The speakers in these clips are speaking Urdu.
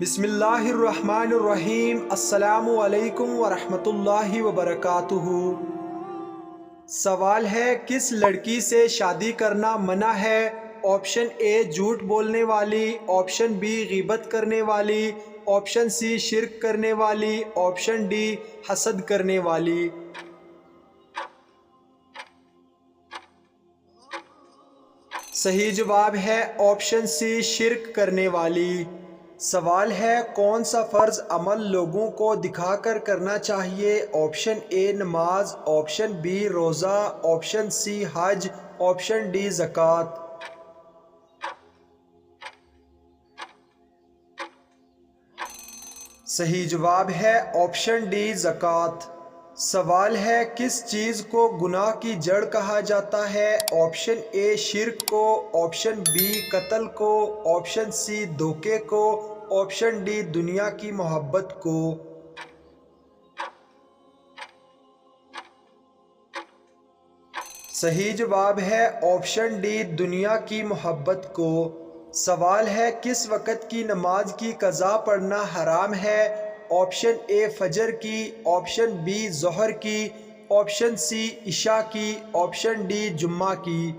بسم اللہ الرحمن الرحیم۔ السلام علیکم ورحمۃ اللہ وبرکاتہ۔ سوال ہے، کس لڑکی سے شادی کرنا منع ہے؟ آپشن اے جھوٹ بولنے والی، آپشن بی غیبت کرنے والی، آپشن سی شرک کرنے والی، آپشن ڈی حسد کرنے والی۔ صحیح جواب ہے آپشن سی شرک کرنے والی۔ سوال ہے، کون سا فرض عمل لوگوں کو دکھا کر کرنا چاہیے؟ آپشن اے نماز، آپشن بی روزہ، آپشن سی حج، آپشن ڈی زکوٰۃ۔ صحیح جواب ہے آپشن ڈی زکوٰۃ۔ سوال ہے، کس چیز کو گناہ کی جڑ کہا جاتا ہے؟ آپشن اے شرک کو، آپشن بی قتل کو، آپشن سی دھوکے کو، آپشن ڈی دنیا کی محبت کو۔ صحیح جواب ہے آپشن ڈی دنیا کی محبت کو۔ سوال ہے، کس وقت کی نماز کی قضا پڑھنا حرام ہے؟ آپشن اے فجر کی، آپشن بی ظہر کی، آپشن سی عشاء کی، آپشن ڈی جمعہ کی۔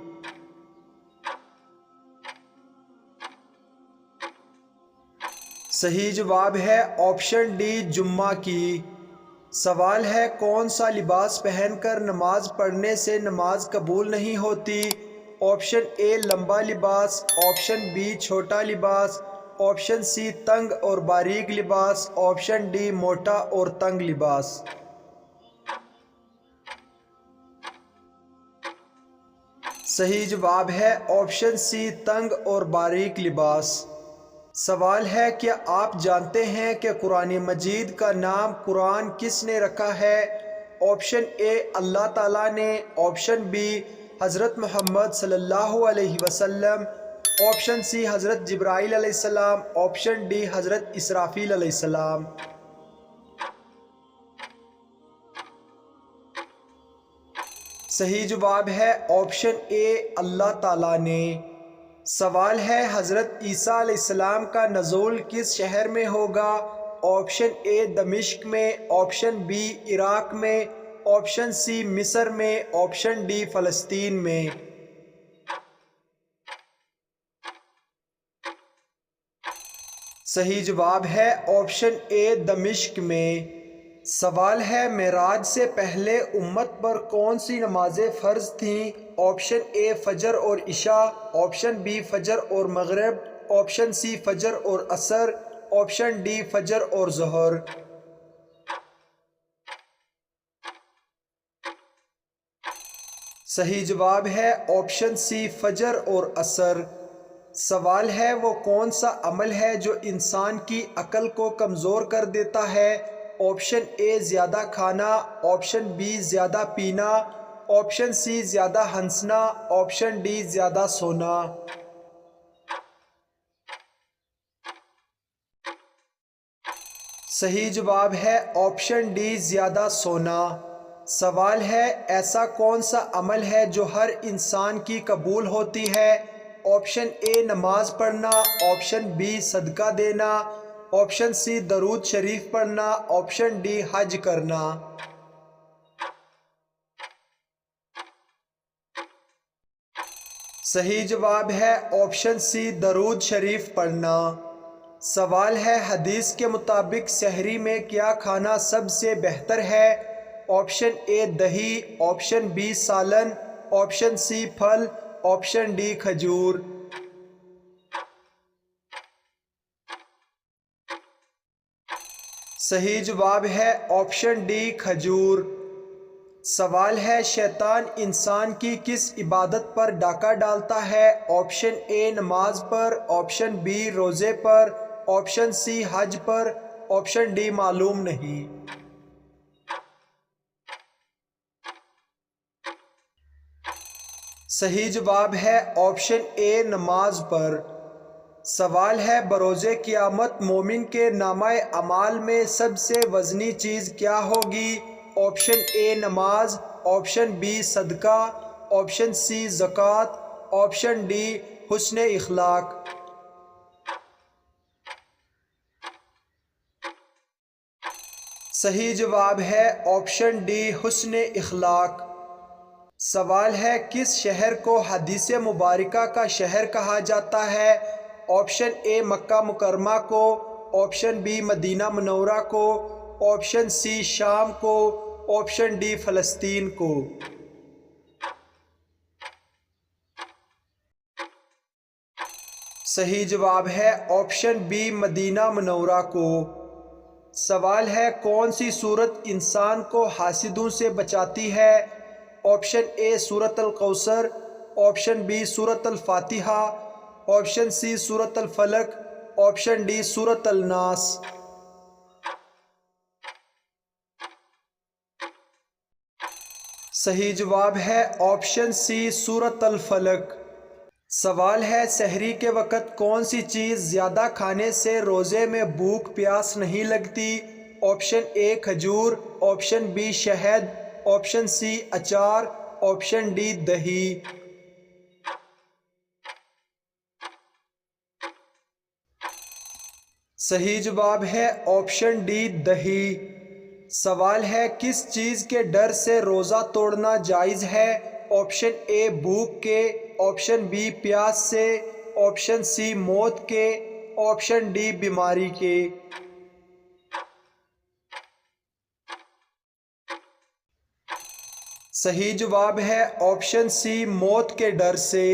صحیح جواب ہے آپشن ڈی جمعہ کی۔ سوال ہے، کون سا لباس پہن کر نماز پڑھنے سے نماز قبول نہیں ہوتی؟ آپشن اے لمبا لباس، آپشن بی چھوٹا لباس، آپشن سی تنگ اور باریک لباس، آپشن ڈی موٹا اور تنگ لباس۔ صحیح جواب ہے آپشن سی تنگ اور باریک لباس۔ سوال ہے، کیا آپ جانتے ہیں کہ قرآن مجید کا نام قرآن کس نے رکھا ہے؟ آپشن اے اللہ تعالیٰ نے، آپشن بی حضرت محمد صلی اللہ علیہ وسلم، آپشن سی حضرت جبرائیل علیہ السلام، آپشن ڈی حضرت اسرافیل علیہ السلام۔ صحیح جواب ہے آپشن اے اللہ تعالیٰ نے۔ سوال ہے، حضرت عیسیٰ علیہ السلام کا نزول کس شہر میں ہوگا؟ آپشن اے دمشق میں، آپشن بی عراق میں، آپشن سی مصر میں، آپشن ڈی فلسطین میں۔ صحیح جواب ہے آپشن اے دمشق میں۔ سوال ہے، معراج سے پہلے امت پر کون سی نمازیں فرض تھیں؟ آپشن اے فجر اور عشاء، آپشن بی فجر اور مغرب، آپشن سی فجر اور عصر، آپشن ڈی فجر اور ظہر۔ صحیح جواب ہے آپشن سی فجر اور عصر۔ سوال ہے، وہ کون سا عمل ہے جو انسان کی عقل کو کمزور کر دیتا ہے؟ آپشن اے زیادہ کھانا، آپشن بی زیادہ پینا، آپشن سی زیادہ ہنسنا، آپشن ڈی زیادہ سونا۔ صحیح جواب ہے آپشن ڈی زیادہ سونا۔ سوال ہے، ایسا کون سا عمل ہے جو ہر انسان کی قبول ہوتی ہے؟ آپشن اے نماز پڑھنا، آپشن بی صدقہ دینا، آپشن سی درود شریف پڑھنا، آپشن ڈی حج کرنا۔ صحیح جواب ہے آپشن سی درود شریف پڑھنا۔ سوال ہے، حدیث کے مطابق سحری میں کیا کھانا سب سے بہتر ہے؟ آپشن اے دہی، آپشن بی سالن، آپشن سی پھل، آپشن ڈی کھجور۔ صحیح جواب ہے آپشن ڈی کھجور۔ سوال ہے، شیطان انسان کی کس عبادت پر ڈاکہ ڈالتا ہے؟ آپشن اے نماز پر، آپشن بی روزے پر، آپشن سی حج پر، آپشن ڈی معلوم نہیں۔ صحیح جواب ہے آپشن اے نماز پر۔ سوال ہے، بروز قیامت مومن کے نامہ اعمال میں سب سے وزنی چیز کیا ہوگی؟ آپشن اے نماز، آپشن بی صدقہ، آپشن سی زکوٰۃ، آپشن ڈی حسن اخلاق۔ صحیح جواب ہے آپشن ڈی حسن اخلاق۔ سوال ہے کس شہر کو حدیث مبارکہ کا شہر کہا جاتا ہے؟ آپشن اے مکہ مکرمہ کو، آپشن بی مدینہ منورہ کو، آپشن سی شام کو، آپشن ڈی فلسطین کو۔ صحیح جواب ہے آپشن بی مدینہ منورہ کو۔ سوال ہے کون سی سورت انسان کو حاسدوں سے بچاتی ہے؟ آپشن اے سورۃ الکوثر، آپشن بی سورۃ الفاتحہ، آپشن سی سورۃ الفلق، آپشن ڈی سورۃ الناس۔ صحیح جواب ہے آپشن سی سورۃ الفلق۔ سوال ہے سحری کے وقت کون سی چیز زیادہ کھانے سے روزے میں بھوک پیاس نہیں لگتی؟ آپشن اے کھجور، آپشن بی شہد، آپشن سی اچار، آپشن ڈی دہی۔ صحیح جواب ہے آپشن ڈی دہی۔ سوال ہے کس چیز کے ڈر سے روزہ توڑنا جائز ہے؟ آپشن اے بھوک کے، آپشن بی پیاس سے، آپشن سی موت کے، آپشن ڈی بیماری کے۔ صحیح جواب ہے آپشن سی موت کے ڈر سے۔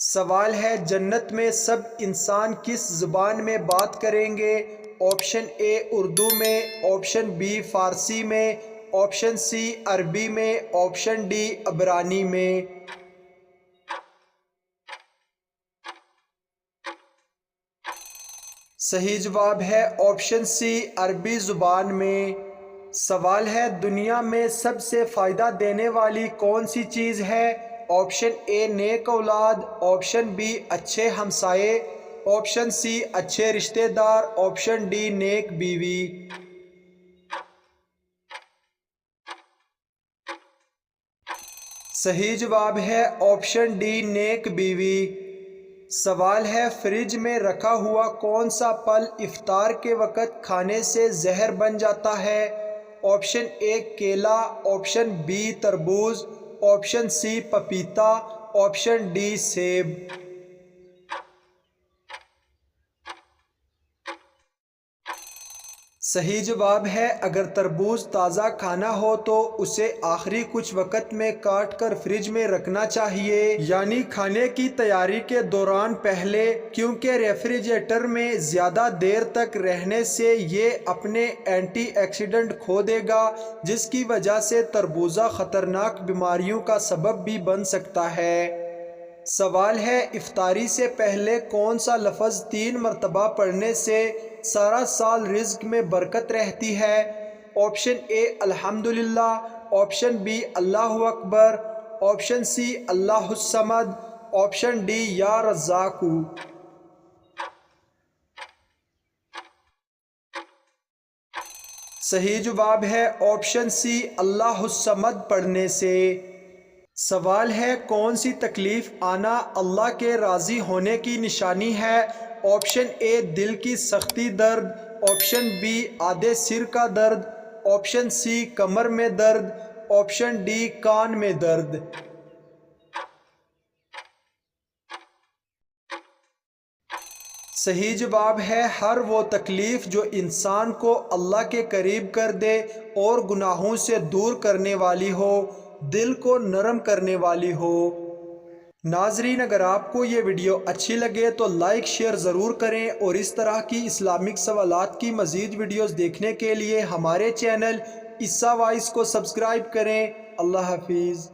سوال ہے جنت میں سب انسان کس زبان میں بات کریں گے؟ آپشن اے اردو میں، آپشن بی فارسی میں، آپشن سی عربی میں، آپشن ڈی عبرانی میں۔ صحیح جواب ہے آپشن سی عربی زبان میں۔ سوال ہے دنیا میں سب سے فائدہ دینے والی کون سی چیز ہے؟ آپشن اے نیک اولاد، آپشن بی اچھے ہمسائے، آپشن سی اچھے رشتہ دار، آپشن ڈی نیک بیوی۔ صحیح جواب ہے آپشن ڈی نیک بیوی۔ سوال ہے فریج میں رکھا ہوا کون سا پھل افطار کے وقت کھانے سے زہر بن جاتا ہے؟ آپشن اے کیلا، آپشن بی تربوز، آپشن سی پپیتا، آپشن ڈی سیب۔ صحیح جواب ہے اگر تربوز تازہ کھانا ہو تو اسے آخری کچھ وقت میں کاٹ کر فریج میں رکھنا چاہیے، یعنی کھانے کی تیاری کے دوران پہلے، کیونکہ ریفریجریٹر میں زیادہ دیر تک رہنے سے یہ اپنے اینٹی آکسیڈنٹ کھو دے گا، جس کی وجہ سے تربوزہ خطرناک بیماریوں کا سبب بھی بن سکتا ہے۔ سوال ہے افطاری سے پہلے کون سا لفظ 3 مرتبہ پڑھنے سے سارا سال رزق میں برکت رہتی ہے؟ آپشن اے الحمدللہ، آپشن بی اللہ اکبر، آپشن سی اللہ الصمد، آپشن ڈی یا رزاق۔ صحیح جواب ہے آپشن سی اللہ الصمد پڑھنے سے۔ سوال ہے کون سی تکلیف آنا اللہ کے راضی ہونے کی نشانی ہے؟ آپشن اے دل کی سختی درد، آپشن بی آدھے سر کا درد، آپشن سی کمر میں درد، آپشن ڈی کان میں درد۔ صحیح جواب ہے ہر وہ تکلیف جو انسان کو اللہ کے قریب کر دے اور گناہوں سے دور کرنے والی ہو، دل کو نرم کرنے والی ہو۔ ناظرین اگر آپ کو یہ ویڈیو اچھی لگے تو لائک شیئر ضرور کریں، اور اس طرح کی اسلامک سوالات کی مزید ویڈیوز دیکھنے کے لیے ہمارے چینل عیسیٰ وائس کو سبسکرائب کریں۔ اللہ حافظ۔